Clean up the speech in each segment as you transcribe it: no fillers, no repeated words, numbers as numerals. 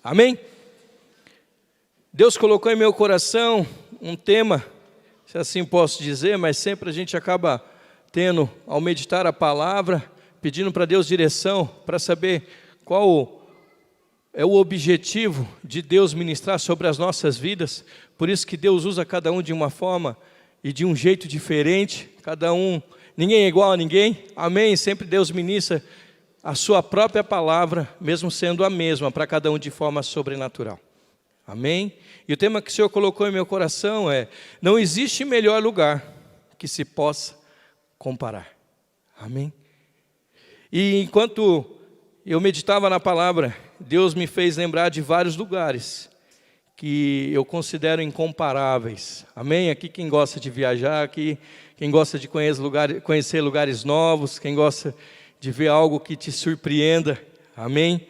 Amém? Deus colocou em meu coração um tema, se assim posso dizer, mas sempre a gente acaba tendo, ao meditar a palavra, pedindo para Deus direção, para saber qual é o objetivo de Deus ministrar sobre as nossas vidas. Por isso que Deus usa cada um de uma forma e de um jeito diferente, cada um, ninguém é igual a ninguém, amém? Sempre Deus ministra a sua própria palavra, mesmo sendo a mesma, para cada um de forma sobrenatural, amém? E o tema que o Senhor colocou em meu coração é: não existe melhor lugar que se possa comparar, amém? E enquanto eu meditava na palavra, Deus me fez lembrar de vários lugares que eu considero incomparáveis, amém? Aqui quem gosta de viajar, aqui quem gosta de conhecer lugares novos, quem gosta de ver algo que te surpreenda, amém?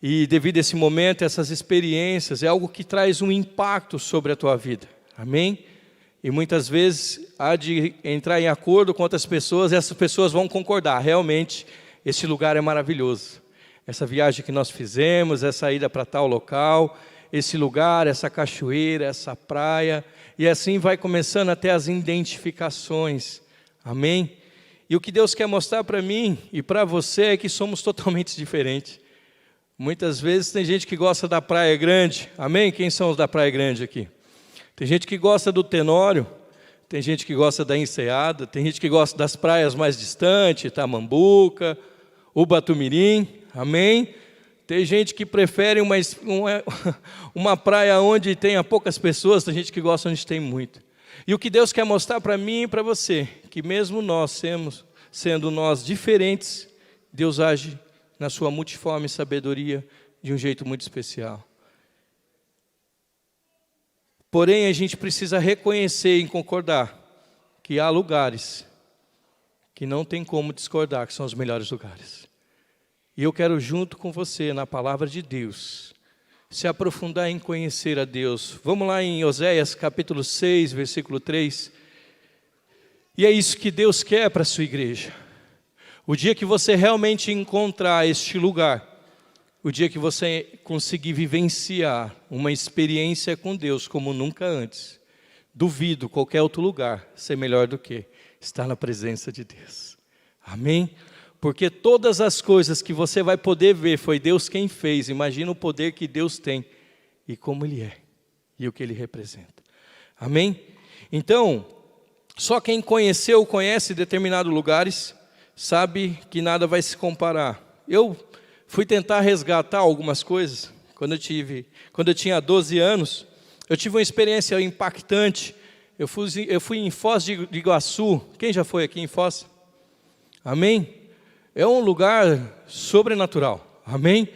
E devido a esse momento, essas experiências, é algo que traz um impacto sobre a tua vida, amém? E muitas vezes há de entrar em acordo com outras pessoas, e essas pessoas vão concordar, realmente, esse lugar é maravilhoso. Essa viagem que nós fizemos, essa ida para tal local, esse lugar, essa cachoeira, essa praia, e assim vai começando até as identificações, amém? E o que Deus quer mostrar para mim e para você é que somos totalmente diferentes. Muitas vezes tem gente que gosta da Praia Grande, amém? Quem são os da Praia Grande aqui? Tem gente que gosta do Tenório, tem gente que gosta da Enseada, tem gente que gosta das praias mais distantes, Tamambuca, Ubatumirim, amém? Tem gente que prefere uma praia onde tenha poucas pessoas, tem gente que gosta onde tem muito. E o que Deus quer mostrar para mim e para você, que mesmo nós sendo nós diferentes, Deus age na sua multiforme sabedoria de um jeito muito especial. Porém, a gente precisa reconhecer e concordar que há lugares que não tem como discordar, que são os melhores lugares. E eu quero, junto com você, na palavra de Deus, se aprofundar em conhecer a Deus. Vamos lá em Oséias capítulo 6, versículo 3. E é isso que Deus quer para a sua igreja. O dia que você realmente encontrar este lugar, o dia que você conseguir vivenciar uma experiência com Deus como nunca antes, duvido qualquer outro lugar ser melhor do que estar na presença de Deus. Amém? Porque todas as coisas que você vai poder ver, foi Deus quem fez. Imagina o poder que Deus tem e como Ele é e o que Ele representa. Amém? Então, só quem conhece determinados lugares, sabe que nada vai se comparar. Eu fui tentar resgatar algumas coisas. Quando eu tinha 12 anos, eu tive uma experiência impactante. Eu fui em Foz de Iguaçu. Quem já foi aqui em Foz? Amém? É um lugar sobrenatural, amém?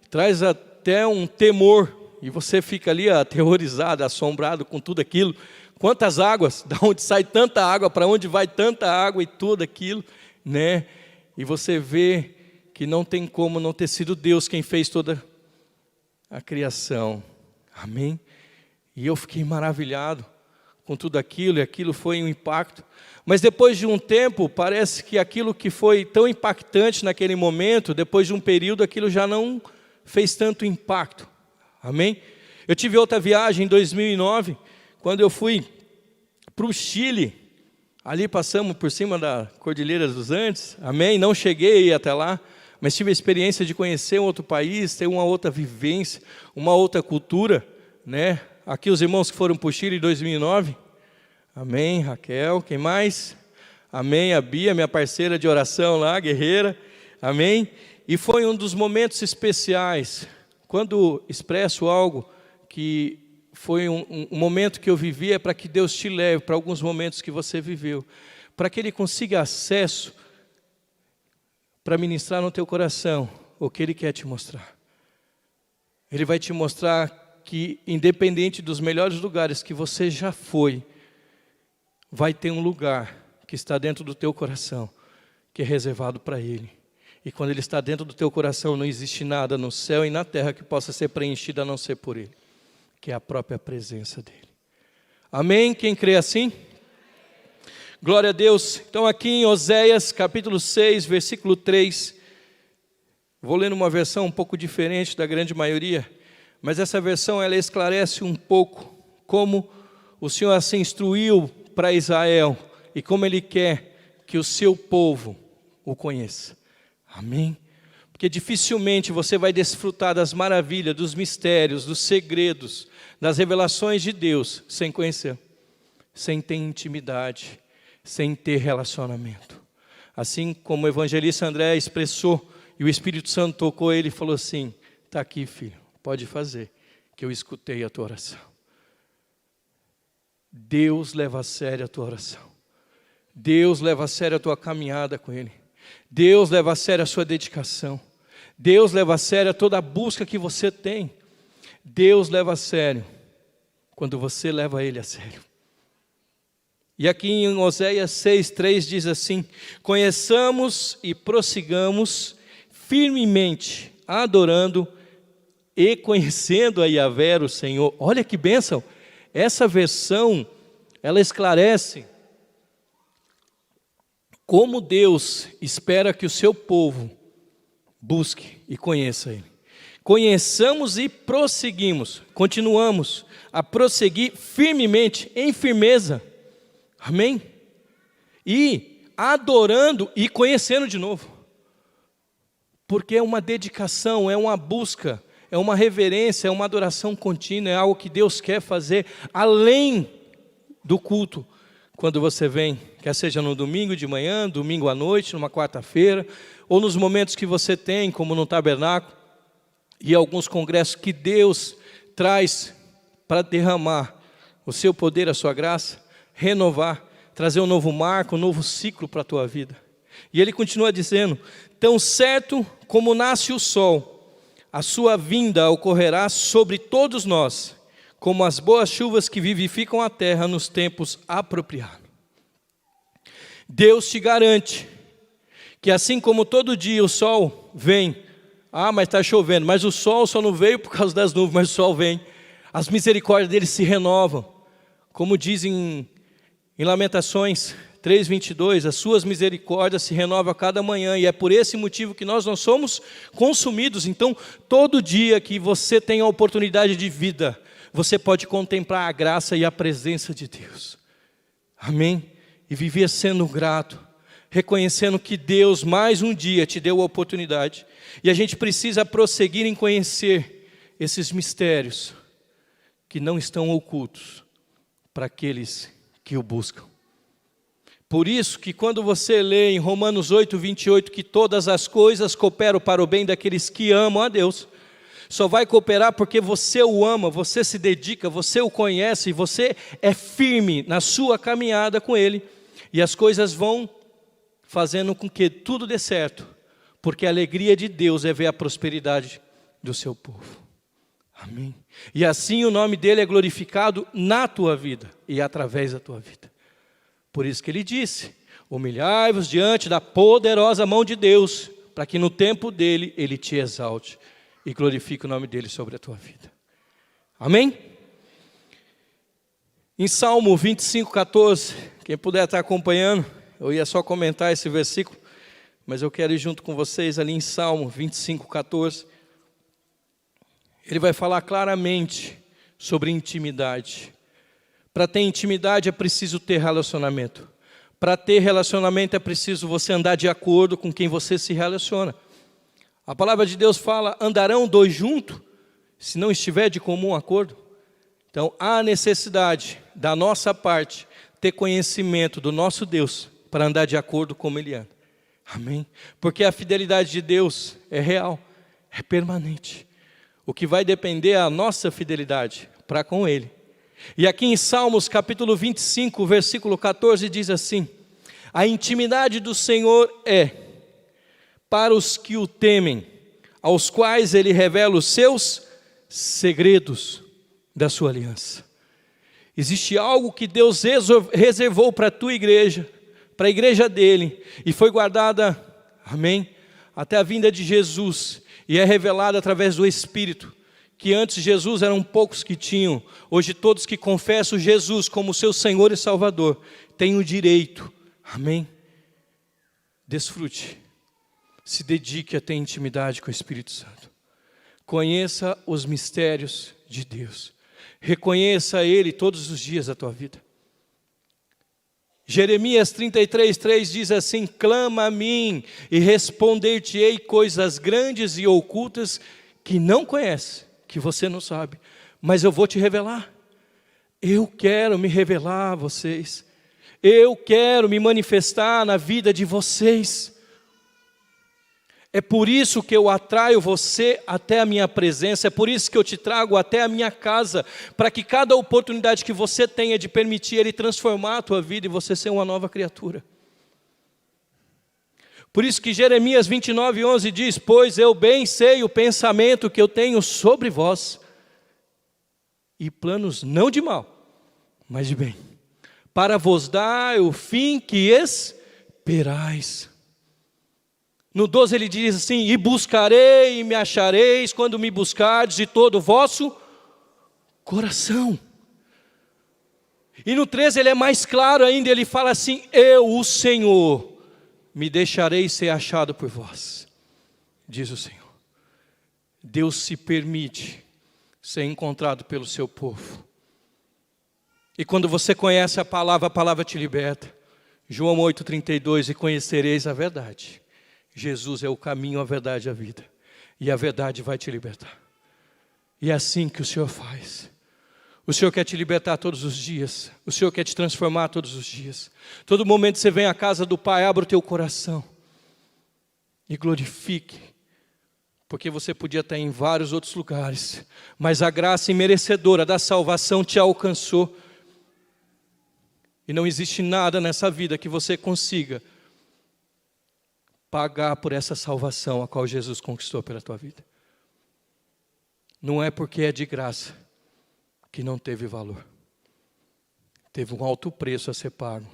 Traz até um temor, e você fica ali aterrorizado, assombrado com tudo aquilo. Quantas águas, da onde sai tanta água, para onde vai tanta água e tudo aquilo, né? E você vê que não tem como não ter sido Deus quem fez toda a criação, amém? E eu fiquei maravilhado com tudo aquilo, e aquilo foi um impacto. Mas depois de um tempo, parece que aquilo que foi tão impactante naquele momento, depois de um período, aquilo já não fez tanto impacto. Amém? Eu tive outra viagem em 2009, quando eu fui para o Chile. Ali passamos por cima da Cordilheira dos Andes. Amém? Não cheguei até lá, mas tive a experiência de conhecer um outro país, ter uma outra vivência, uma outra cultura, né? Aqui os irmãos que foram para o Chile em 2009. Amém, Raquel, quem mais? Amém, a Bia, minha parceira de oração lá, guerreira, amém? E foi um dos momentos especiais, quando expresso algo que foi um momento que eu vivi, é para que Deus te leve para alguns momentos que você viveu, para que Ele consiga acesso para ministrar no teu coração o que Ele quer te mostrar. Ele vai te mostrar que, independente dos melhores lugares que você já foi, vai ter um lugar que está dentro do teu coração, que é reservado para Ele. E quando Ele está dentro do teu coração, não existe nada no céu e na terra que possa ser preenchido a não ser por Ele, que é a própria presença dEle. Amém? Quem crê assim? Glória a Deus. Então aqui em Oséias capítulo 6, versículo 3, Vou ler numa versão um pouco diferente da grande maioria, mas essa versão ela esclarece um pouco como o Senhor assim instruiu para Israel e como Ele quer que o seu povo o conheça. Amém? Porque dificilmente você vai desfrutar das maravilhas, dos mistérios, dos segredos, das revelações de Deus sem conhecer, sem ter intimidade, sem ter relacionamento. Assim como o evangelista André expressou, e o Espírito Santo tocou ele e falou assim: está aqui, filho, pode fazer, que eu escutei a tua oração. Deus leva a sério a tua oração. Deus leva a sério a tua caminhada com Ele. Deus leva a sério a sua dedicação. Deus leva a sério toda a busca que você tem. Deus leva a sério quando você leva Ele a sério. E aqui em Oséias 6:3 diz assim: conheçamos e prossigamos firmemente, adorando e conhecendo a Yahvé, o Senhor. Olha que bênção! Essa versão, ela esclarece como Deus espera que o seu povo busque e conheça Ele. Conheçamos e prosseguimos, continuamos a prosseguir firmemente, em firmeza. Amém? E adorando e conhecendo de novo. Porque é uma dedicação, é uma busca, é uma reverência, é uma adoração contínua, é algo que Deus quer fazer além do culto. Quando você vem, quer seja no domingo de manhã, domingo à noite, numa quarta-feira, ou nos momentos que você tem, como no tabernáculo, e alguns congressos que Deus traz para derramar o seu poder, a sua graça, renovar, trazer um novo marco, um novo ciclo para a tua vida. E ele continua dizendo: tão certo como nasce o sol, a sua vinda ocorrerá sobre todos nós, como as boas chuvas que vivificam a terra nos tempos apropriados. Deus te garante que assim como todo dia o sol vem, mas está chovendo, mas o sol só não veio por causa das nuvens, mas o sol vem, as misericórdias dele se renovam, como dizem em Lamentações 3:22, as suas misericórdias se renovam a cada manhã, e é por esse motivo que nós não somos consumidos. Então, todo dia que você tem a oportunidade de vida, você pode contemplar a graça e a presença de Deus. Amém? E viver sendo grato, reconhecendo que Deus mais um dia te deu a oportunidade, e a gente precisa prosseguir em conhecer esses mistérios que não estão ocultos para aqueles que o buscam. Por isso que quando você lê em Romanos 8:28 que todas as coisas cooperam para o bem daqueles que amam a Deus, só vai cooperar porque você o ama, você se dedica, você o conhece, você é firme na sua caminhada com Ele, e as coisas vão fazendo com que tudo dê certo, porque a alegria de Deus é ver a prosperidade do seu povo. Amém? E assim o nome dele é glorificado na tua vida e através da tua vida. Por isso que ele disse: humilhai-vos diante da poderosa mão de Deus, para que no tempo dele ele te exalte e glorifique o nome dele sobre a tua vida. Amém? Em Salmo 25:14, quem puder estar acompanhando, eu ia só comentar esse versículo, mas eu quero ir junto com vocês ali em Salmo 25:14. Ele vai falar claramente sobre intimidade. Para ter intimidade é preciso ter relacionamento. Para ter relacionamento é preciso você andar de acordo com quem você se relaciona. A palavra de Deus fala: andarão dois juntos, se não estiver de comum acordo. Então há necessidade da nossa parte ter conhecimento do nosso Deus para andar de acordo como Ele anda. Amém? Porque a fidelidade de Deus é real, é permanente. O que vai depender é a nossa fidelidade para com Ele. E aqui em Salmos capítulo 25, versículo 14 diz assim: a intimidade do Senhor é para os que o temem, aos quais Ele revela os seus segredos da sua aliança. Existe algo que Deus reservou para a tua igreja, para a igreja dele, e foi guardada, amém, até a vinda de Jesus, e é revelada através do Espírito, que antes Jesus eram poucos que tinham, hoje todos que confessam Jesus como seu Senhor e Salvador, têm o direito, amém, desfrute, se dedique a ter intimidade com o Espírito Santo. Conheça os mistérios de Deus. Reconheça Ele todos os dias da tua vida. Jeremias 33:3 diz assim: clama a mim e responder-te-ei coisas grandes e ocultas que não conhece, que você não sabe, mas eu vou te revelar. Eu quero me revelar a vocês. Eu quero me manifestar na vida de vocês. É por isso que eu atraio você até a minha presença, é por isso que eu te trago até a minha casa, para que cada oportunidade que você tenha de permitir Ele transformar a tua vida e você ser uma nova criatura. Por isso que Jeremias 29:11 diz: pois eu bem sei o pensamento que eu tenho sobre vós, e planos não de mal, mas de bem, para vos dar o fim que esperais. No 12 ele diz assim: e buscarei e me achareis, quando me buscardes de todo o vosso coração. E no 13 ele é mais claro ainda, ele fala assim: eu, o Senhor, me deixarei ser achado por vós, diz o Senhor. Deus se permite ser encontrado pelo seu povo. E quando você conhece a palavra te liberta. João 8:32, e conhecereis a verdade. Jesus é o caminho, a verdade e a vida. E a verdade vai te libertar. E é assim que o Senhor faz. O Senhor quer te libertar todos os dias. O Senhor quer te transformar todos os dias. Todo momento que você vem à casa do Pai, abra o teu coração. E glorifique. Porque você podia estar em vários outros lugares. Mas a graça imerecedora da salvação te alcançou. E não existe nada nessa vida que você consiga pagar por essa salvação a qual Jesus conquistou pela tua vida. Não é porque é de graça que não teve valor. Teve um alto preço a ser pago.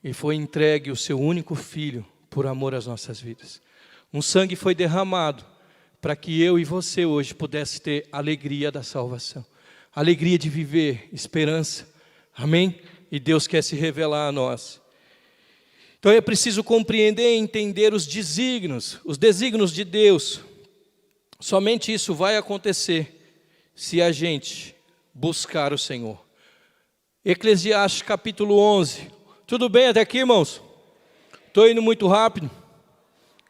E foi entregue o seu único filho por amor às nossas vidas. Um sangue foi derramado para que eu e você hoje pudesse ter alegria da salvação. Alegria de viver, esperança. Amém? E Deus quer se revelar a nós. Então é preciso compreender e entender os desígnios de Deus. Somente isso vai acontecer se a gente buscar o Senhor. Eclesiastes capítulo 11. Tudo bem até aqui, irmãos? Estou indo muito rápido.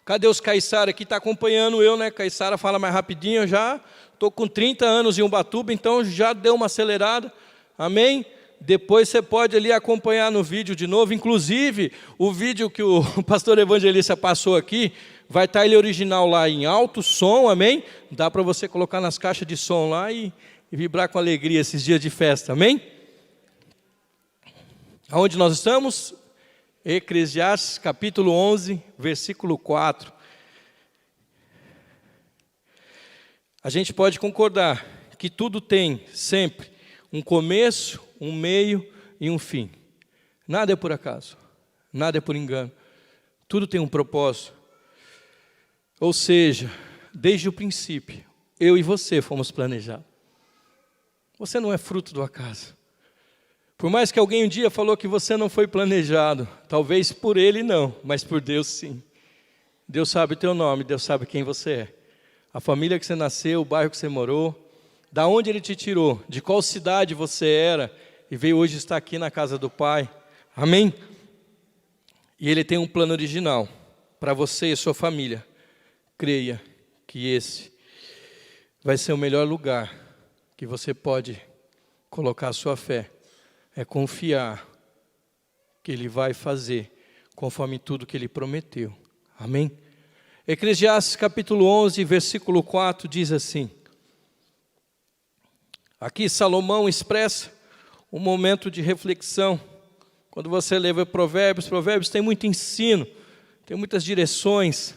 Cadê os Caiçara aqui? Está acompanhando eu, né? Caiçara fala mais rapidinho, eu já estou com 30 anos em Ubatuba, então já deu uma acelerada. Amém? Depois você pode ali acompanhar no vídeo de novo. Inclusive, o vídeo que o pastor evangelista passou aqui, vai estar ele original lá em alto som, amém? Dá para você colocar nas caixas de som lá e vibrar com alegria esses dias de festa, amém? Aonde nós estamos? Eclesiastes capítulo 11, versículo 4. A gente pode concordar que tudo tem sempre um começo, um meio e um fim. Nada é por acaso, nada é por engano. Tudo tem um propósito. Ou seja, desde o princípio, eu e você fomos planejados. Você não é fruto do acaso. Por mais que alguém um dia falou que você não foi planejado, talvez por ele não, mas por Deus sim. Deus sabe o teu nome, Deus sabe quem você é. A família que você nasceu, o bairro que você morou, da onde Ele te tirou, de qual cidade você era e veio hoje estar aqui na casa do Pai. Amém? E Ele tem um plano original para você e sua família. Creia que esse vai ser o melhor lugar que você pode colocar a sua fé. É confiar que Ele vai fazer conforme tudo que Ele prometeu. Amém? Eclesiastes capítulo 11, versículo 4 diz assim. Aqui Salomão expressa um momento de reflexão. Quando você lê Provérbios tem muito ensino, tem muitas direções.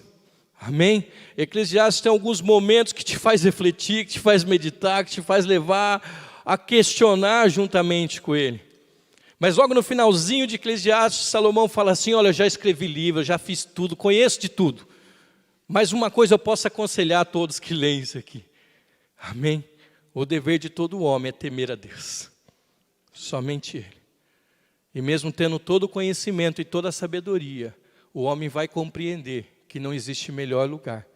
Amém? Eclesiastes tem alguns momentos que te faz refletir, que te faz meditar, que te faz levar a questionar juntamente com ele. Mas logo no finalzinho de Eclesiastes, Salomão fala assim: olha, eu já escrevi livro, eu já fiz tudo, conheço de tudo. Mas uma coisa eu posso aconselhar a todos que leem isso aqui. Amém? O dever de todo homem é temer a Deus. Somente Ele. E mesmo tendo todo o conhecimento e toda a sabedoria, o homem vai compreender que não existe melhor lugar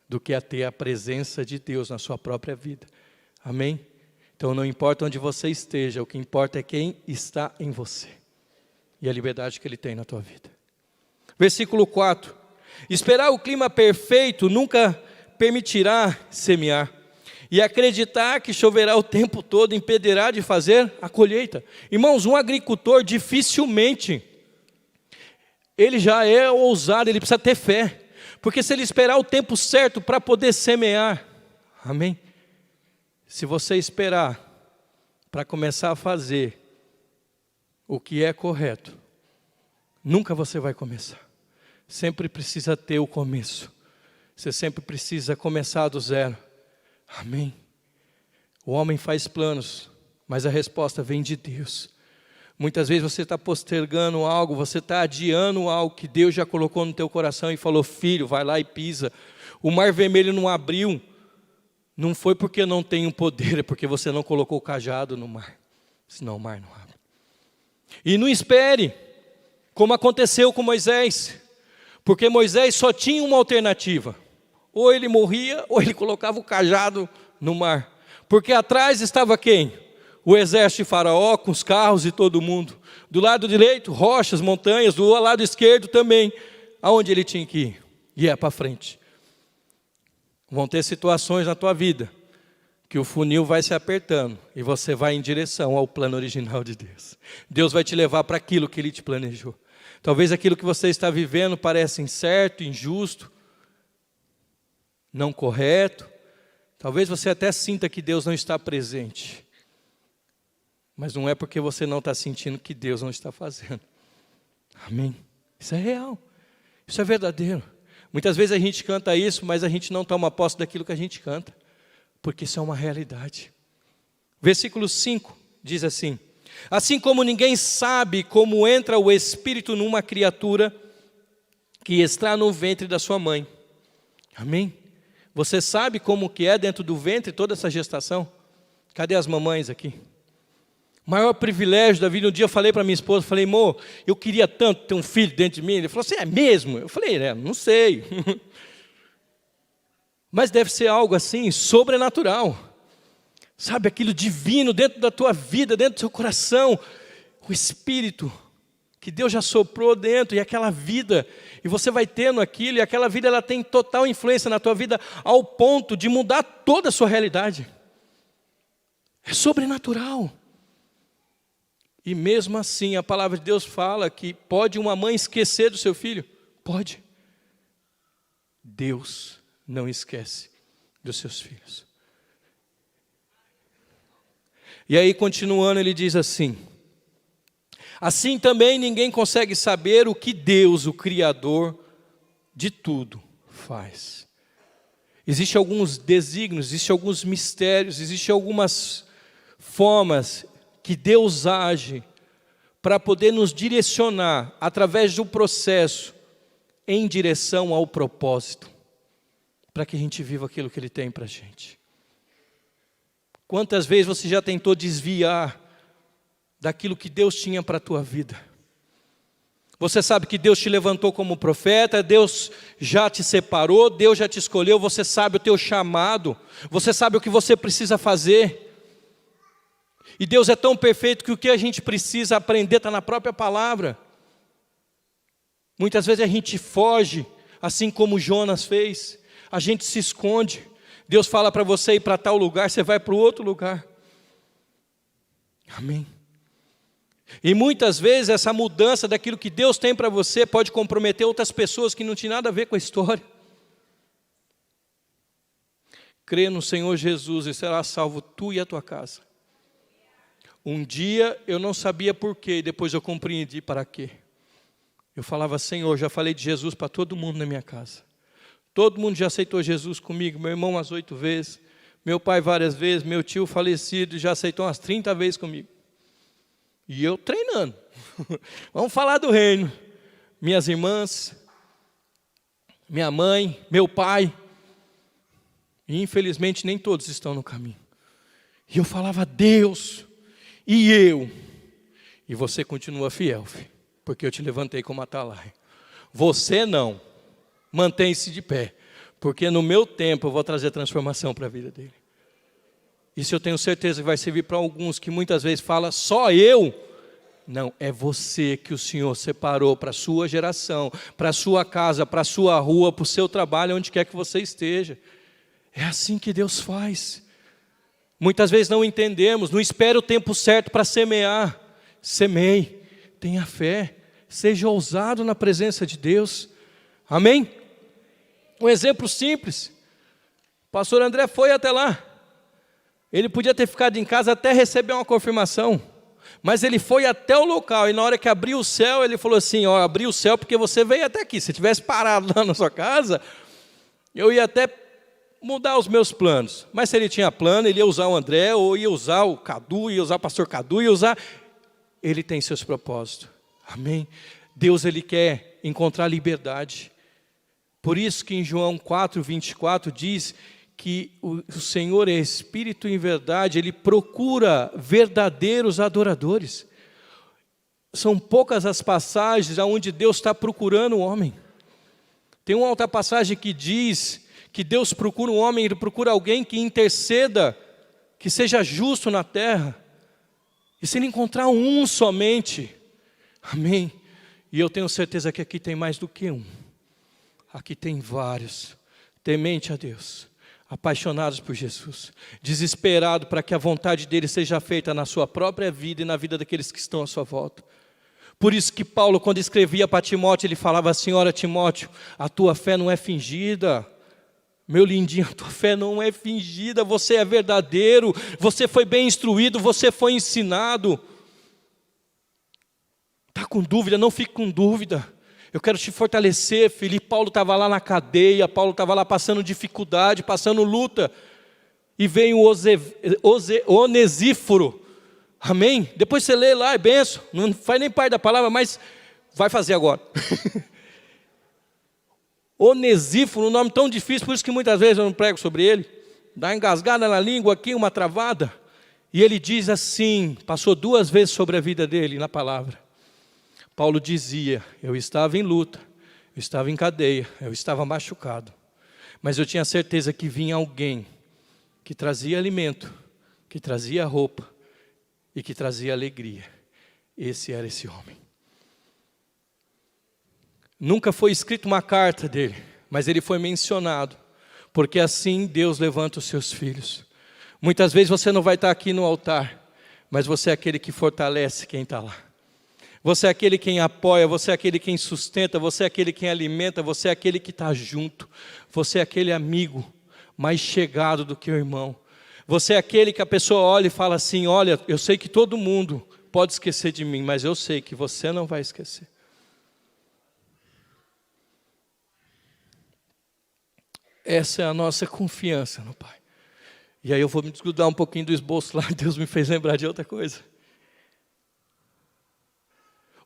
do que a ter a presença de Deus na sua própria vida. Amém? Então não importa onde você esteja, o que importa é quem está em você e a liberdade que Ele tem na tua vida. Versículo 4. Esperar o clima perfeito nunca permitirá semear, e acreditar que choverá o tempo todo impedirá de fazer a colheita. Irmãos, um agricultor dificilmente, ele já é ousado, ele precisa ter fé, porque se ele esperar o tempo certo para poder semear, amém? Se você esperar para começar a fazer o que é correto, nunca você vai começar. Sempre precisa ter o começo. Você sempre precisa começar do zero. Amém? O homem faz planos, mas a resposta vem de Deus. Muitas vezes você está postergando algo, você está adiando algo que Deus já colocou no teu coração e falou: filho, vai lá e pisa. O mar vermelho não abriu, não foi porque não tem um poder, é porque você não colocou o cajado no mar, senão o mar não abre. E não espere, como aconteceu com Moisés, porque Moisés só tinha uma alternativa: ou ele morria, ou ele colocava o cajado no mar, porque atrás estava quem? O exército de Faraó, com os carros e todo mundo. Do lado direito, rochas, montanhas. Do lado esquerdo também. Aonde ele tinha que ir? E é para frente. Vão ter situações na tua vida que o funil vai se apertando e você vai em direção ao plano original de Deus. Deus vai te levar para aquilo que Ele te planejou. Talvez aquilo que você está vivendo pareça incerto, injusto, não correto. Talvez você até sinta que Deus não está presente. Mas não é porque você não está sentindo que Deus não está fazendo. Amém? Isso é real. Isso é verdadeiro. Muitas vezes a gente canta isso, mas a gente não toma posse daquilo que a gente canta. Porque isso é uma realidade. Versículo 5 diz assim: assim como ninguém sabe como entra o Espírito numa criatura que está no ventre da sua mãe. Amém? Você sabe como que é dentro do ventre toda essa gestação? Cadê as mamães aqui? O maior privilégio da vida. Um dia eu falei para minha esposa, falei: amor, eu queria tanto ter um filho dentro de mim. Ele falou assim: é mesmo? Eu falei: não sei. Mas deve ser algo assim, sobrenatural. Sabe, aquilo divino dentro da tua vida, dentro do seu coração. O Espírito que Deus já soprou dentro, e aquela vida, e você vai tendo aquilo, e aquela vida ela tem total influência na tua vida, ao ponto de mudar toda a sua realidade. É sobrenatural. E mesmo assim, a palavra de Deus fala que pode uma mãe esquecer do seu filho? Pode. Deus não esquece dos seus filhos. E aí, continuando, ele diz assim: assim também ninguém consegue saber o que Deus, o Criador de tudo, faz. Existem alguns desígnios, existem alguns mistérios, existem algumas formas que Deus age para poder nos direcionar através do processo em direção ao propósito, para que a gente viva aquilo que Ele tem para a gente. Quantas vezes você já tentou desviar daquilo que Deus tinha para a tua vida? Você sabe que Deus te levantou como profeta, Deus já te separou, Deus já te escolheu, você sabe o teu chamado, você sabe o que você precisa fazer. E Deus é tão perfeito que o que a gente precisa aprender está na própria palavra. Muitas vezes a gente foge, assim como Jonas fez. A gente se esconde. Deus fala para você ir para tal lugar, você vai para o outro lugar. Amém? E muitas vezes essa mudança daquilo que Deus tem para você pode comprometer outras pessoas que não tem nada a ver com a história. Crê no Senhor Jesus e será salvo tu e a tua casa. Um dia eu não sabia porquê, depois eu compreendi para quê. Eu falava: Senhor, já falei de Jesus para todo mundo na minha casa. Todo mundo já aceitou Jesus comigo, meu irmão umas 8 vezes, meu pai várias vezes, meu tio falecido já aceitou umas 30 vezes comigo. E eu treinando. Vamos falar do reino. Minhas irmãs, minha mãe, meu pai. E infelizmente nem todos estão no caminho. E eu falava: Deus... E eu? E você continua fiel, filho, porque eu te levantei como atalaia. Você não, mantém-se de pé, porque no meu tempo eu vou trazer transformação para a vida dele. Isso eu tenho certeza que vai servir para alguns que muitas vezes falam, só eu. Não, é você que o Senhor separou para a sua geração, para a sua casa, para a sua rua, para o seu trabalho, onde quer que você esteja. É assim que Deus faz. Muitas vezes não entendemos, não espere o tempo certo para semear. Semeie, tenha fé, seja ousado na presença de Deus. Amém? Um exemplo simples. O pastor André foi até lá. Ele podia ter ficado em casa até receber uma confirmação. Mas ele foi até o local e na hora que abriu o céu, ele falou assim, ó, abri o céu porque você veio até aqui. Se tivesse parado lá na sua casa, eu ia até mudar os meus planos. Mas se ele tinha plano, ele ia usar o André, ou ia usar o Cadu, ia usar o pastor Cadu, ia usar... Ele tem seus propósitos. Amém? Deus, ele quer encontrar liberdade. Por isso que em João 4:24 diz que o Senhor é Espírito em verdade, Ele procura verdadeiros adoradores. São poucas as passagens onde Deus está procurando o homem. Tem uma outra passagem que diz que Deus procura um homem, Ele procura alguém que interceda, que seja justo na terra. E se Ele encontrar um somente, amém? E eu tenho certeza que aqui tem mais do que um. Aqui tem vários, temente a Deus, apaixonados por Jesus, desesperado para que a vontade dele seja feita na sua própria vida e na vida daqueles que estão à sua volta. Por isso que Paulo, quando escrevia para Timóteo, ele falava assim, olha Timóteo, a tua fé não é fingida, meu lindinho, a tua fé não é fingida, você é verdadeiro, você foi bem instruído, você foi ensinado. Está com dúvida? Não fique com dúvida. Eu quero te fortalecer, filho. Paulo estava lá na cadeia, Paulo estava lá passando dificuldade, passando luta. E veio Onesíforo. Amém? Depois você lê lá, é benção. Não faz nem parte da palavra, mas vai fazer agora. Onesíforo, um nome tão difícil, por isso que muitas vezes eu não prego sobre ele. Dá uma engasgada na língua aqui, uma travada. E ele diz assim, passou 2 vezes sobre a vida dele na palavra. Paulo dizia, eu estava em luta, eu estava em cadeia, eu estava machucado. Mas eu tinha certeza que vinha alguém que trazia alimento, que trazia roupa e que trazia alegria. Esse era esse homem. Nunca foi escrita uma carta dele, mas ele foi mencionado, porque assim Deus levanta os seus filhos. Muitas vezes você não vai estar aqui no altar, mas você é aquele que fortalece quem está lá. Você é aquele quem apoia, você é aquele quem sustenta, você é aquele quem alimenta, você é aquele que está junto. Você é aquele amigo mais chegado do que o irmão. Você é aquele que a pessoa olha e fala assim, olha, eu sei que todo mundo pode esquecer de mim, mas eu sei que você não vai esquecer. Essa é a nossa confiança no Pai. E aí eu vou me desgrudar um pouquinho do esboço lá, Deus me fez lembrar de outra coisa.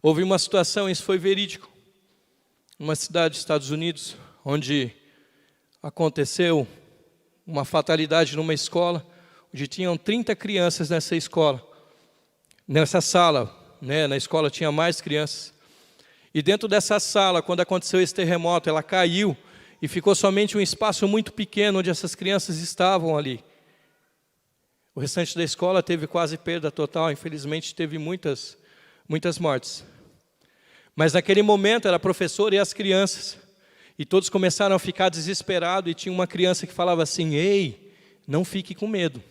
Houve uma situação, isso foi verídico, numa cidade dos Estados Unidos, onde aconteceu uma fatalidade numa escola, onde tinham 30 crianças nessa escola, nessa sala, né, na escola tinha mais crianças. E dentro dessa sala, quando aconteceu esse terremoto, ela caiu e ficou somente um espaço muito pequeno onde essas crianças estavam ali. O restante da escola teve quase perda total, infelizmente teve muitas mortes. Mas naquele momento era a professora e as crianças. E todos começaram a ficar desesperados. E tinha uma criança que falava assim, ei, não fique com medo.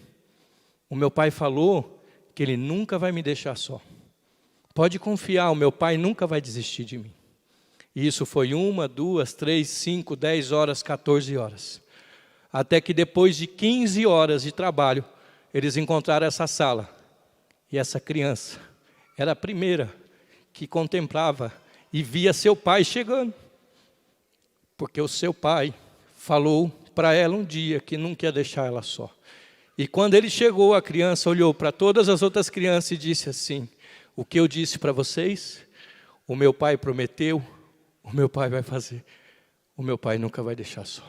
O meu pai falou que ele nunca vai me deixar só. Pode confiar, o meu pai nunca vai desistir de mim. E isso foi 1, 2, 3, 5, 10 horas, 14 horas. Até que depois de 15 horas de trabalho, eles encontraram essa sala. E essa criança era a primeira que contemplava e via seu pai chegando. Porque o seu pai falou para ela um dia que não quer deixar ela só. E quando ele chegou, a criança olhou para todas as outras crianças e disse assim, o que eu disse para vocês, o meu pai prometeu, o meu pai vai fazer. O meu pai nunca vai deixar só.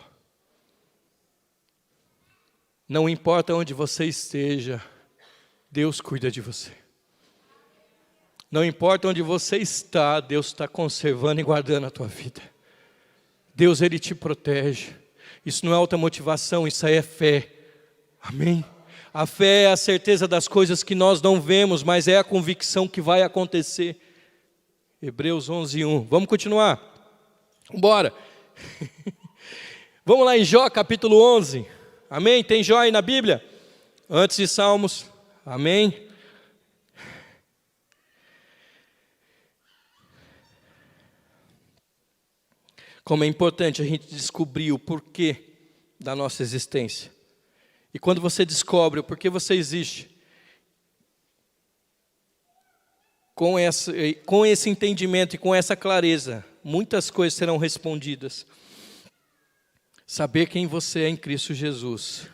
Não importa onde você esteja, Deus cuida de você. Não importa onde você está, Deus está conservando e guardando a tua vida. Deus, Ele te protege. Isso não é automotivação, isso aí é fé. Amém? A fé é a certeza das coisas que nós não vemos, mas é a convicção que vai acontecer. Hebreus 11:1. Vamos continuar? Bora. Vamos lá em Jó, capítulo 11. Amém? Tem Jó aí na Bíblia? Antes de Salmos. Amém? Como é importante a gente descobrir o porquê da nossa existência. E quando você descobre o porquê você existe, com esse entendimento e com essa clareza, muitas coisas serão respondidas. Saber quem você é em Cristo Jesus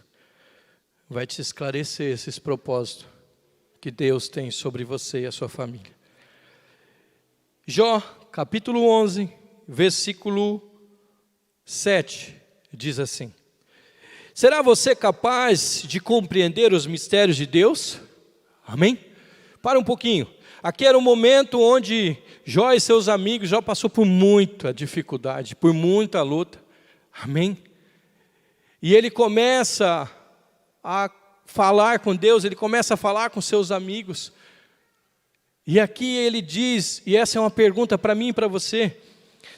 vai te esclarecer esses propósitos que Deus tem sobre você e a sua família. Jó, capítulo 11, versículo 7, diz assim: será você capaz de compreender os mistérios de Deus? Amém? Para um pouquinho. Aqui era um momento onde Jó e seus amigos, Jó passou por muita dificuldade, por muita luta. Amém? E ele começa a falar com Deus, ele começa a falar com seus amigos. E aqui ele diz, e essa é uma pergunta para mim e para você: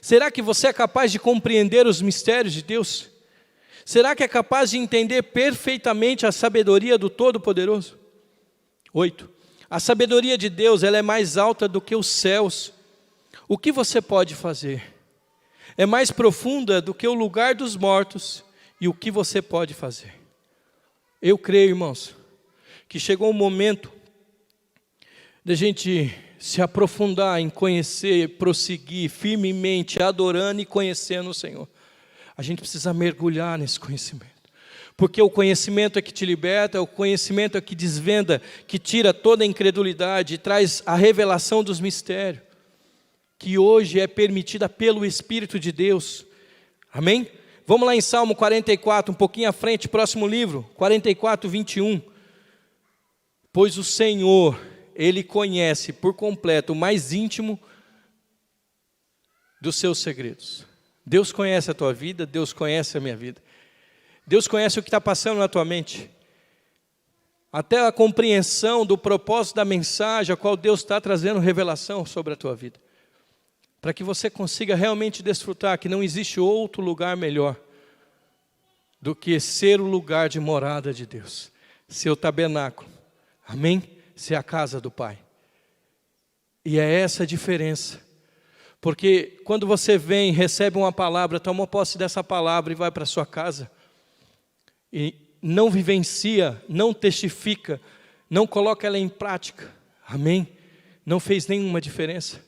será que você é capaz de compreender os mistérios de Deus? Será que é capaz de entender perfeitamente a sabedoria do Todo-Poderoso? 8. A sabedoria de Deus, ela é mais alta do que os céus. O que você pode fazer? É mais profunda do que o lugar dos mortos. E o que você pode fazer? Eu creio, irmãos, que chegou um momento da gente se aprofundar em conhecer, prosseguir firmemente, adorando e conhecendo o Senhor. A gente precisa mergulhar nesse conhecimento. Porque o conhecimento é que te liberta, o conhecimento é que desvenda, que tira toda a incredulidade e traz a revelação dos mistérios, que hoje é permitida pelo Espírito de Deus. Amém? Vamos lá em Salmo 44, um pouquinho à frente, próximo livro, 44, 21. Pois o Senhor, Ele conhece por completo o mais íntimo dos seus segredos. Deus conhece a tua vida, Deus conhece a minha vida. Deus conhece o que está passando na tua mente. Até a compreensão do propósito da mensagem a qual Deus está trazendo revelação sobre a tua vida. Para que você consiga realmente desfrutar que não existe outro lugar melhor do que ser o lugar de morada de Deus. Ser o tabernáculo. Amém? Ser a casa do Pai. E é essa a diferença. Porque quando você vem, recebe uma palavra, toma posse dessa palavra e vai para a sua casa, e não vivencia, não testifica, não coloca ela em prática, amém? Não fez nenhuma diferença.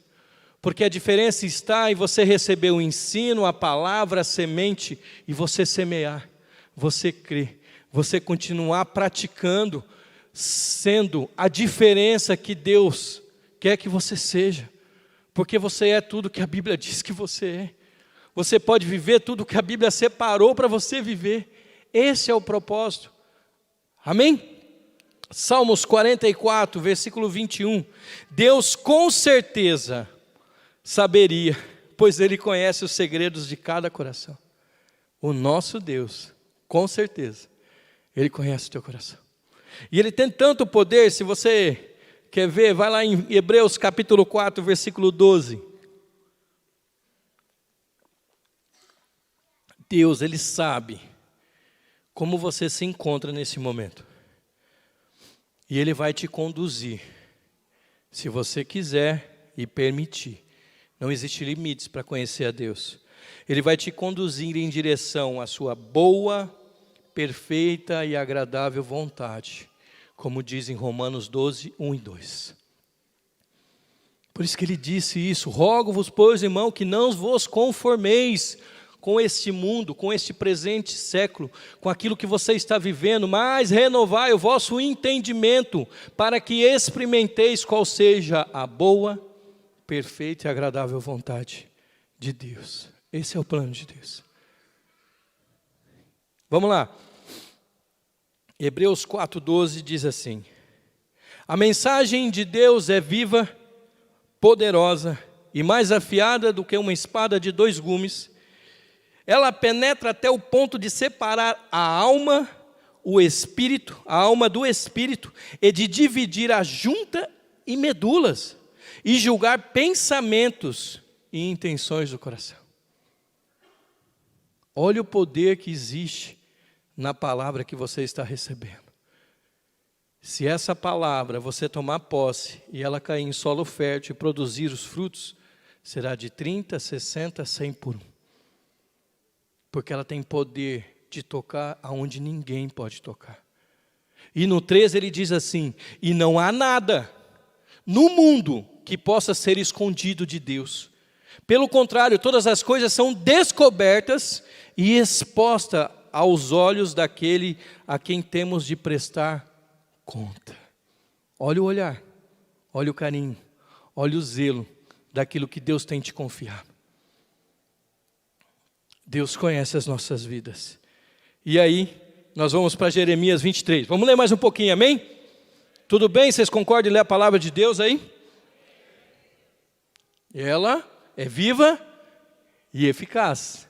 Porque a diferença está em você receber o ensino, a palavra, a semente, e você semear, você crer, você continuar praticando, sendo a diferença que Deus quer que você seja. Porque você é tudo que a Bíblia diz que você é. Você pode viver tudo que a Bíblia separou para você viver. Esse é o propósito. Amém? Salmos 44, versículo 21. Deus com certeza saberia, pois Ele conhece os segredos de cada coração. O nosso Deus, com certeza, Ele conhece o teu coração. E Ele tem tanto poder, se você quer ver, vai lá em Hebreus capítulo 4, versículo 12. Deus, Ele sabe como você se encontra nesse momento. E Ele vai te conduzir, se você quiser e permitir. Não existe limites para conhecer a Deus. Ele vai te conduzir em direção à sua boa, perfeita e agradável vontade, como diz em Romanos 12, 1 e 2. Por isso que ele disse isso: rogo-vos, pois, irmão, que não vos conformeis com este mundo, com este presente século, com aquilo que você está vivendo, mas renovai o vosso entendimento, para que experimenteis qual seja a boa, perfeita e agradável vontade de Deus. Esse é o plano de Deus. Vamos lá. Hebreus 4:12 diz assim: a mensagem de Deus é viva, poderosa e mais afiada do que uma espada de 2 gumes, Ela penetra até o ponto de separar a alma, o espírito, a alma do espírito, e de dividir a junta e medulas, e julgar pensamentos e intenções do coração. Olha o poder que existe na palavra que você está recebendo. Se essa palavra você tomar posse e ela cair em solo fértil e produzir os frutos, será de 30, 60, 100 por um. Porque ela tem poder de tocar aonde ninguém pode tocar. E no 13 ele diz assim: e não há nada no mundo que possa ser escondido de Deus. Pelo contrário, todas as coisas são descobertas e expostas aos olhos daquele a quem temos de prestar conta. Olha o olhar, olha o carinho, olha o zelo daquilo que Deus tem te confiado. Deus conhece as nossas vidas. E aí, nós vamos para Jeremias 23. Vamos ler mais um pouquinho, amém? Tudo bem? Vocês concordam em ler a palavra de Deus aí? Ela é viva e eficaz.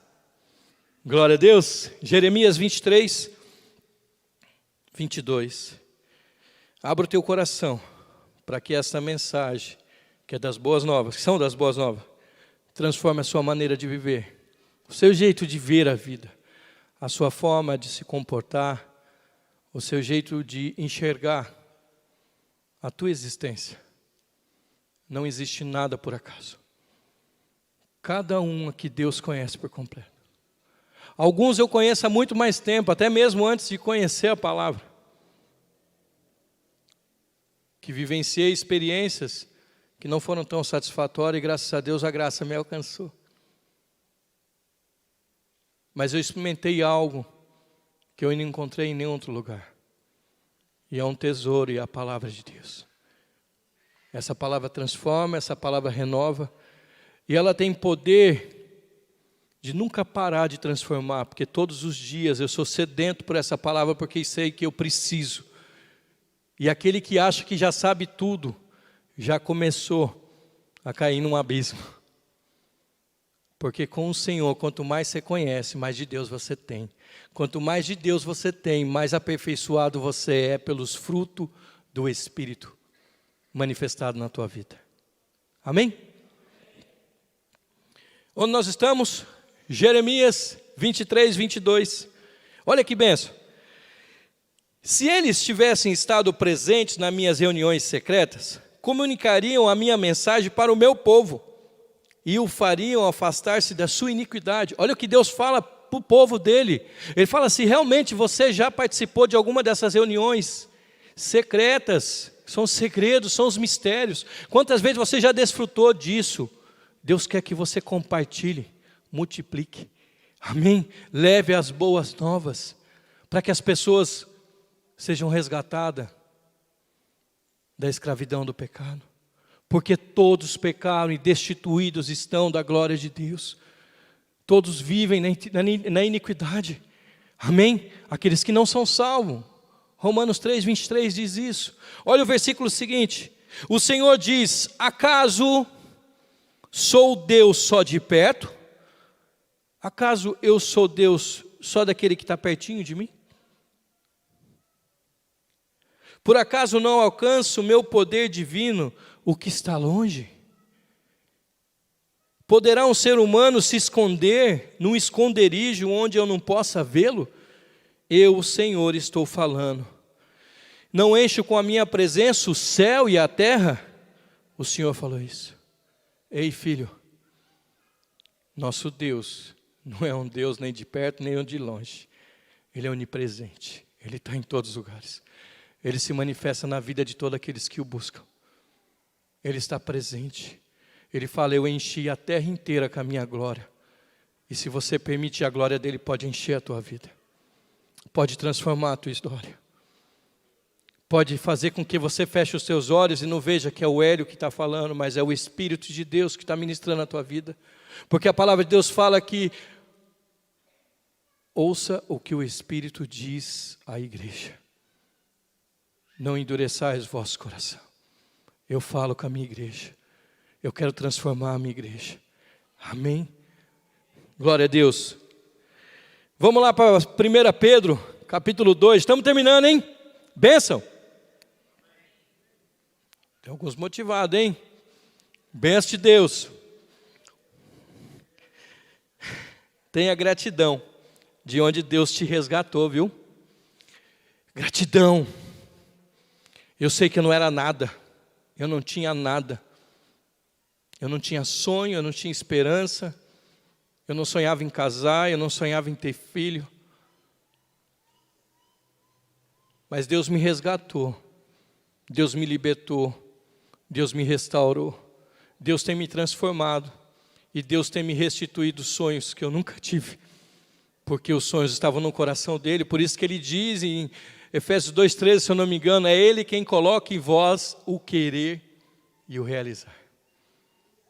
Glória a Deus. Jeremias 23, 22. Abra o teu coração para que essa mensagem, que é das boas novas, que são das boas novas, transforme a sua maneira de viver, o seu jeito de ver a vida, a sua forma de se comportar, o seu jeito de enxergar a tua existência. Não existe nada por acaso. Cada um aqui Deus conhece por completo. Alguns eu conheço há muito mais tempo, até mesmo antes de conhecer a palavra. Que vivenciei experiências que não foram tão satisfatórias e graças a Deus a graça me alcançou. Mas eu experimentei algo que eu não encontrei em nenhum outro lugar. E é um tesouro e é a palavra de Deus. Essa palavra transforma, essa palavra renova. E ela tem poder de nunca parar de transformar, porque todos os dias eu sou sedento por essa palavra, porque sei que eu preciso. E aquele que acha que já sabe tudo, já começou a cair num abismo. Porque com o Senhor, quanto mais você conhece, mais de Deus você tem. Quanto mais de Deus você tem, mais aperfeiçoado você é pelos frutos do Espírito manifestado na tua vida. Amém? Onde nós estamos? Jeremias 23, 22. Olha que bênção. Se eles tivessem estado presentes nas minhas reuniões secretas, comunicariam a minha mensagem para o meu povo e o fariam afastar-se da sua iniquidade. Olha o que Deus fala para o povo dele. Ele fala: se realmente você já participou de alguma dessas reuniões secretas, são os segredos, são os mistérios, quantas vezes você já desfrutou disso? Deus quer que você compartilhe, multiplique, amém? Leve as boas novas, para que as pessoas sejam resgatadas da escravidão do pecado. Porque todos pecaram e destituídos estão da glória de Deus. Todos vivem na iniquidade, amém? Aqueles que não são salvos. Romanos 3, 23 diz isso. Olha o versículo seguinte. O Senhor diz: acaso sou Deus só de perto? Acaso eu sou Deus só daquele que está pertinho de mim? Por acaso não alcanço o meu poder divino o que está longe? Poderá um ser humano se esconder num esconderijo onde eu não possa vê-lo? Eu, o Senhor, estou falando. Não encho com a minha presença o céu e a terra? O Senhor falou isso. Ei, filho, nosso Deus não é um Deus nem de perto nem de longe. Ele é onipresente. Ele está em todos os lugares. Ele se manifesta na vida de todos aqueles que o buscam. Ele está presente. Ele fala: eu enchi a terra inteira com a minha glória. E se você permitir, a glória dele pode encher a tua vida. Pode transformar a tua história. Pode fazer com que você feche os seus olhos e não veja que é o Hélio que está falando, mas é o Espírito de Deus que está ministrando a tua vida. Porque a palavra de Deus fala que ouça o que o Espírito diz à igreja. Não endureçais o vosso coração. Eu falo com a minha igreja. Eu quero transformar a minha igreja. Amém? Glória a Deus. Vamos lá para 1 Pedro, capítulo 2. Estamos terminando, hein? Bênção. Tem alguns motivados, hein? Bênção de Deus. Tenha gratidão de onde Deus te resgatou, viu? Gratidão. Eu sei que eu não era nada. Eu não tinha nada. Eu não tinha sonho, eu não tinha esperança. Eu não sonhava em casar, eu não sonhava em ter filho. Mas Deus me resgatou. Deus me libertou. Deus me restaurou. Deus tem me transformado. E Deus tem me restituído sonhos que eu nunca tive. Porque os sonhos estavam no coração dele. Por isso que ele diz em Efésios 2,13, se eu não me engano, é ele quem coloca em vós o querer e o realizar.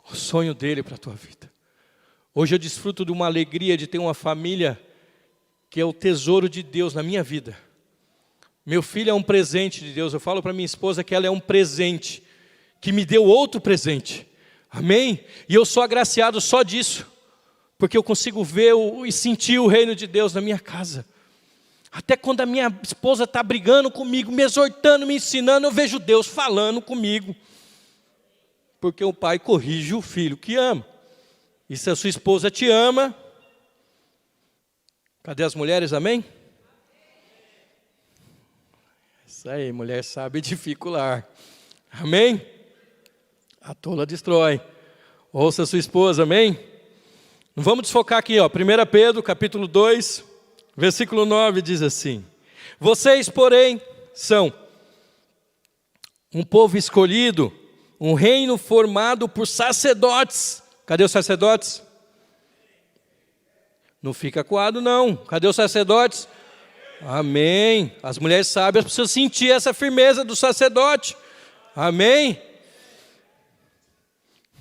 O sonho dele para a tua vida. Hoje eu desfruto de uma alegria de ter uma família que é o tesouro de Deus na minha vida. Meu filho é um presente de Deus. Eu falo para minha esposa que ela é um presente, que me deu outro presente. Amém? E eu sou agraciado só disso, porque eu consigo ver e sentir o reino de Deus na minha casa. Até quando a minha esposa está brigando comigo, me exortando, me ensinando, eu vejo Deus falando comigo. Porque o pai corrige o filho que ama. E se a sua esposa te ama, cadê as mulheres, amém? Isso aí, mulher sabe dificular. Amém? A tola destrói. Ouça a sua esposa, amém? Não vamos desfocar aqui, ó. 1 Pedro, capítulo 2, versículo 9, diz assim: vocês, porém, são um povo escolhido, um reino formado por sacerdotes. Cadê os sacerdotes? Não fica coado, não. Cadê os sacerdotes? Amém. As mulheres sábias precisam sentir essa firmeza do sacerdote. Amém.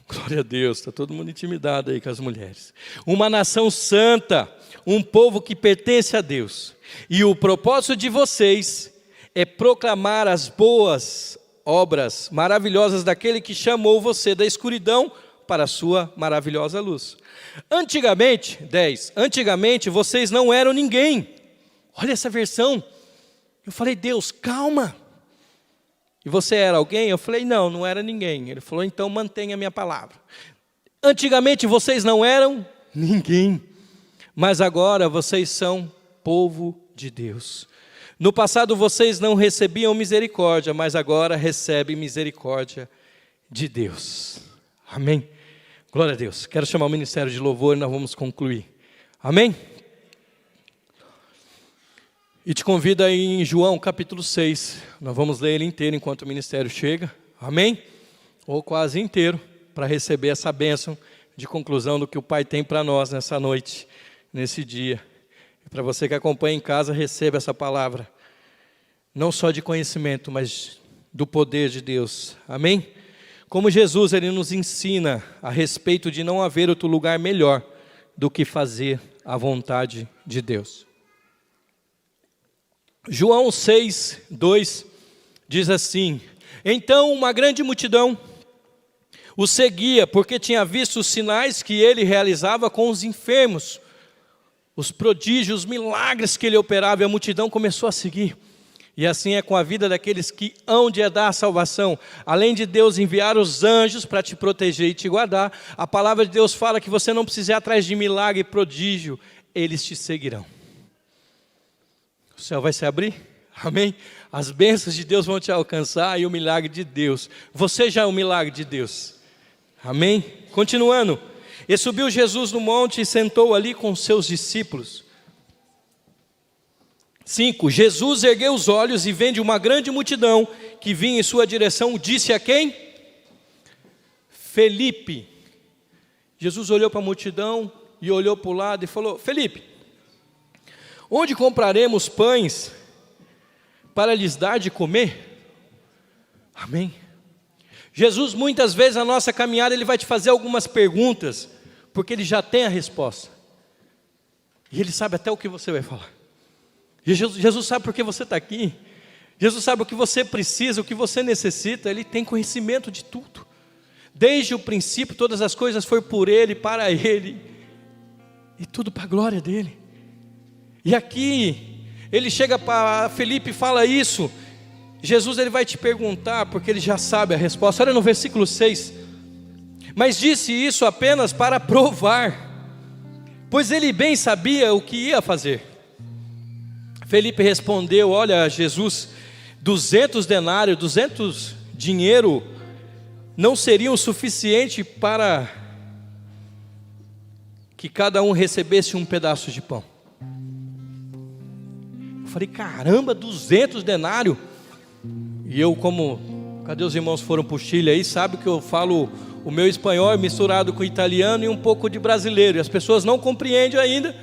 Glória a Deus, está todo mundo intimidado aí com as mulheres. Uma nação santa, um povo que pertence a Deus. E o propósito de vocês é proclamar as boas obras maravilhosas daquele que chamou você da escuridão para a sua maravilhosa luz. Antigamente vocês não eram ninguém. Olha essa versão. Eu falei, Deus, calma. E você era alguém? Eu falei, não era ninguém. Ele falou, então mantenha a minha palavra. Antigamente vocês não eram ninguém, mas agora vocês são povo de Deus. No passado vocês não recebiam misericórdia, mas agora recebem misericórdia de Deus. Amém? Glória a Deus. Quero chamar o ministério de louvor e nós vamos concluir. Amém? E te convido aí em João capítulo 6. Nós vamos ler ele inteiro enquanto o ministério chega. Amém? Ou quase inteiro, para receber essa bênção de conclusão do que o Pai tem para nós nessa noite, nesse dia. E para você que acompanha em casa, receba essa palavra. Não só de conhecimento, mas do poder de Deus. Amém? Como Jesus, ele nos ensina a respeito de não haver outro lugar melhor do que fazer a vontade de Deus. João 6, 2 diz assim: então uma grande multidão o seguia, porque tinha visto os sinais que ele realizava com os enfermos, os prodígios, os milagres que ele operava, e a multidão começou a seguir. E assim é com a vida daqueles que hão de herdar a salvação. Além de Deus enviar os anjos para te proteger e te guardar, a palavra de Deus fala que você não precisa ir atrás de milagre e prodígio, eles te seguirão. O céu vai se abrir, amém? As bênçãos de Deus vão te alcançar e o milagre de Deus. Você já é o milagre de Deus, amém? Continuando, e subiu Jesus no monte e sentou ali com seus discípulos. 5, Jesus ergueu os olhos e vendo uma grande multidão que vinha em sua direção, disse a quem? Felipe. Jesus olhou para a multidão e olhou para o lado e falou: Felipe, onde compraremos pães para lhes dar de comer? Amém? Jesus, muitas vezes na nossa caminhada, ele vai te fazer algumas perguntas, porque ele já tem a resposta. E ele sabe até o que você vai falar. Jesus sabe por que você está aqui. Jesus sabe o que você precisa, o que você necessita. Ele tem conhecimento de tudo. Desde o princípio, todas as coisas foram por Ele, para Ele. E tudo para a glória dEle. E aqui, ele chega para Felipe e fala isso. Jesus ele vai te perguntar, porque ele já sabe a resposta. Olha no versículo 6. Mas disse isso apenas para provar, pois ele bem sabia o que ia fazer. Felipe respondeu: olha, Jesus, 200 denários, 200 dinheiro, não seriam suficiente para que cada um recebesse um pedaço de pão. Eu falei: caramba, 200 denários. E eu, cadê os irmãos que foram para o Chile aí, sabe que eu falo o meu espanhol misturado com italiano e um pouco de brasileiro, e as pessoas não compreendem ainda,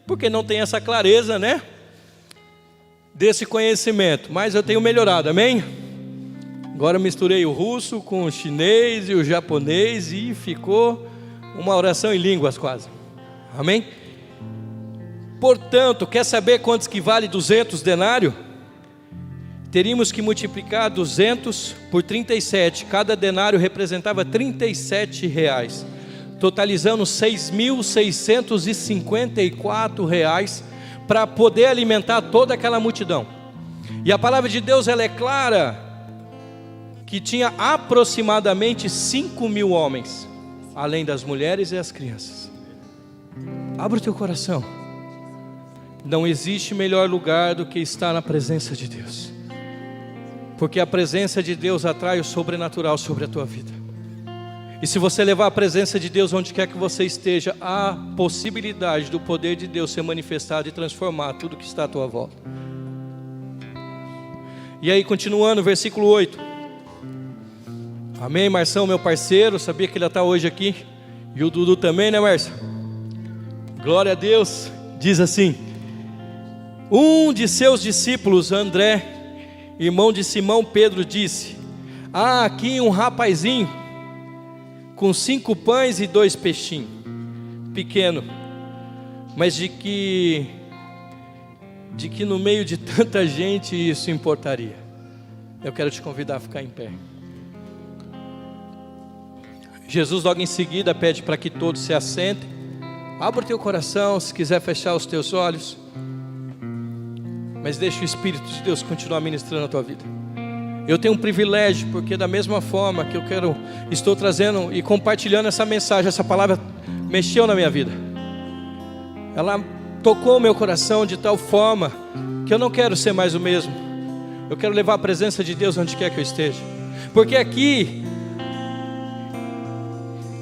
porque não tem essa clareza, né, desse conhecimento, mas eu tenho melhorado, amém? Agora misturei o russo com o chinês e o japonês, e ficou uma oração em línguas quase, amém? Portanto, quer saber quantos que vale 200 denários? Teríamos que multiplicar 200 por 37, cada denário representava 37 reais, totalizando 6.654 reais, para poder alimentar toda aquela multidão. E a palavra de Deus ela é clara, que tinha aproximadamente 5.000 homens, além das mulheres e as crianças. Abra o teu coração, não existe melhor lugar do que estar na presença de Deus, porque a presença de Deus atrai o sobrenatural sobre a tua vida. E se você levar a presença de Deus onde quer que você esteja, há possibilidade do poder de Deus ser manifestado e transformar tudo que está à tua volta. E aí, continuando, versículo 8. Amém, Marção, meu parceiro, sabia que ele está hoje aqui. E o Dudu também, né, Marcia? Glória a Deus. Diz assim: um de seus discípulos, André, irmão de Simão Pedro, disse: há aqui um rapazinho com 5 pães e 2 peixinhos, pequeno, mas de que no meio de tanta gente isso importaria. Eu quero te convidar a ficar em pé. Jesus logo em seguida pede para que todos se assentem. Abra o teu coração, se quiser fechar os teus olhos, mas deixa o Espírito de Deus continuar ministrando a tua vida. Eu tenho um privilégio, porque da mesma forma que estou trazendo e compartilhando essa mensagem, essa palavra mexeu na minha vida. Ela tocou o meu coração de tal forma que eu não quero ser mais o mesmo. Eu quero levar a presença de Deus onde quer que eu esteja. Porque aqui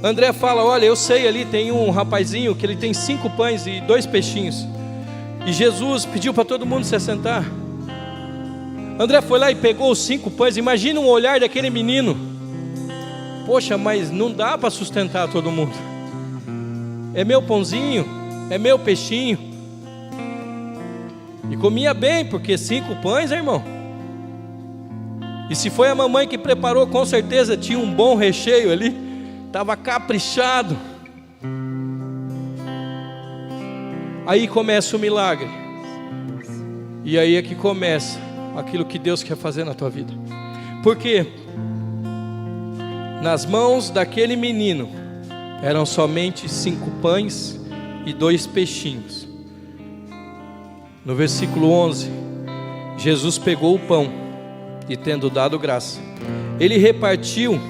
André fala: olha, eu sei, ali tem um rapazinho que ele tem 5 pães e 2 peixinhos. E Jesus pediu para todo mundo se assentar. André foi lá e pegou os 5 pães. Imagina um olhar daquele menino: poxa, mas não dá para sustentar todo mundo. É meu pãozinho, é meu peixinho. E comia bem, porque 5 pães, irmão. E se foi a mamãe que preparou, com certeza tinha um bom recheio ali, estava caprichado. Aí começa o milagre. E aí é que começa aquilo que Deus quer fazer na tua vida. Porque nas mãos daquele menino eram somente 5 pães e 2 peixinhos. No versículo 11, Jesus pegou o pão e, tendo dado graça, ele repartiu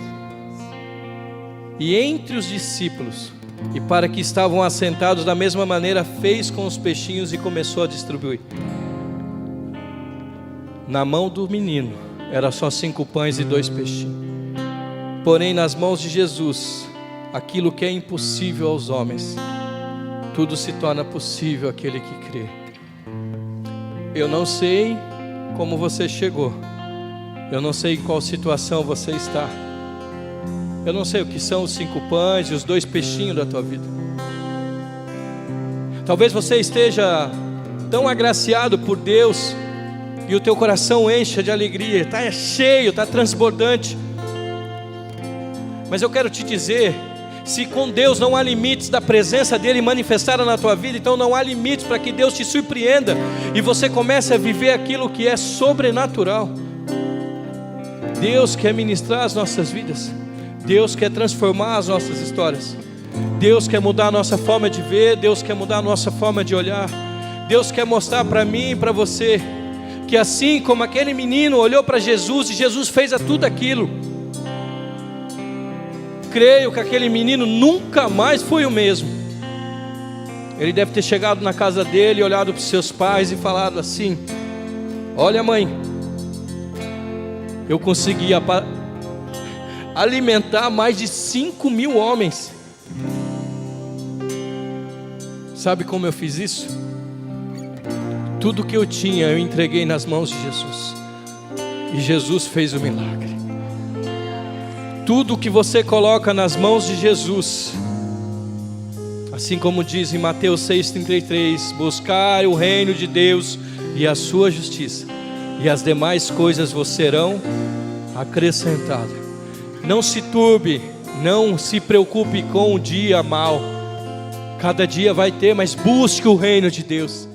e entre os discípulos, e para que estavam assentados da mesma maneira, fez com os peixinhos e começou a distribuir. Na mão do menino era só 5 pães e 2 peixinhos. Porém, nas mãos de Jesus, aquilo que é impossível aos homens, tudo se torna possível àquele que crê. Eu não sei como você chegou, eu não sei em qual situação você está, eu não sei o que são os 5 pães e os 2 peixinhos da tua vida. Talvez você esteja tão agraciado por Deus e o teu coração encha de alegria, está cheio, está transbordante. Mas eu quero te dizer, se com Deus não há limites da presença dEle manifestada na tua vida, então não há limites para que Deus te surpreenda e você comece a viver aquilo que é sobrenatural. Deus quer ministrar as nossas vidas, Deus quer transformar as nossas histórias, Deus quer mudar a nossa forma de ver, Deus quer mudar a nossa forma de olhar, Deus quer mostrar para mim e para você que assim como aquele menino olhou para Jesus e Jesus fez a tudo aquilo, creio que aquele menino nunca mais foi o mesmo. Ele deve ter chegado na casa dele, olhado para os seus pais e falado assim: olha, mãe, eu consegui alimentar mais de 5.000 homens. Sabe como eu fiz isso? Tudo que eu tinha eu entreguei nas mãos de Jesus, e Jesus fez o milagre. Tudo que você coloca nas mãos de Jesus, assim como diz em Mateus 6,33, buscar o reino de Deus e a sua justiça, e as demais coisas vos serão acrescentadas. Não se turbe, não se preocupe com o dia mau. Cada dia vai ter, mas busque o reino de Deus.